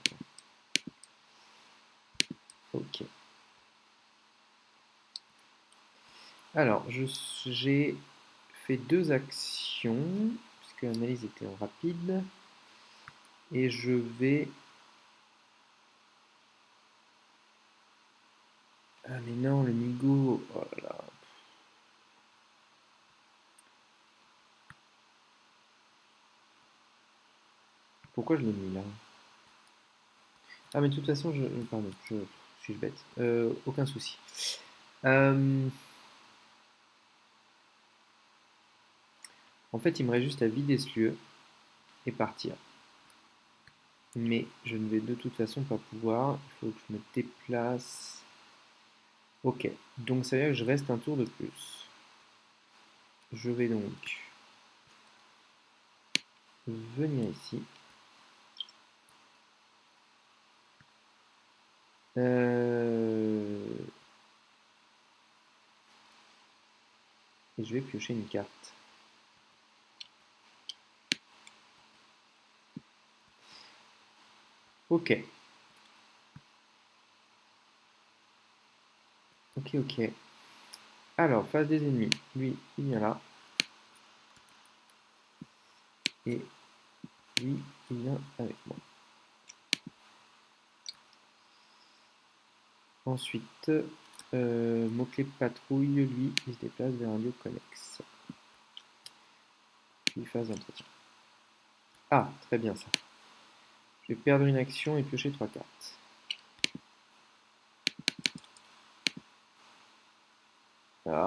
Ok. Alors, j'ai fait deux actions, puisque l'analyse était en rapide, et je vais... Ah mais non, le Nigo, oh là là. Pourquoi je l'ai mis là? Ah mais de toute façon, pardon, suis-je bête? Aucun souci. Euh, En fait, il me reste juste à vider ce lieu et partir. Mais je ne vais de toute façon pas pouvoir. Il faut que je me déplace. Ok, donc ça veut dire que je reste un tour de plus. Je vais donc venir ici. Et je vais piocher une carte. Ok. Ok, ok. Alors, face des ennemis. Lui, il vient là. Et lui, il vient avec moi. Ensuite, mot-clé patrouille, lui, il se déplace vers un lieu connexe. Puis phase d'entretien. Ah, très bien ça. Je vais perdre une action et piocher 3 cartes.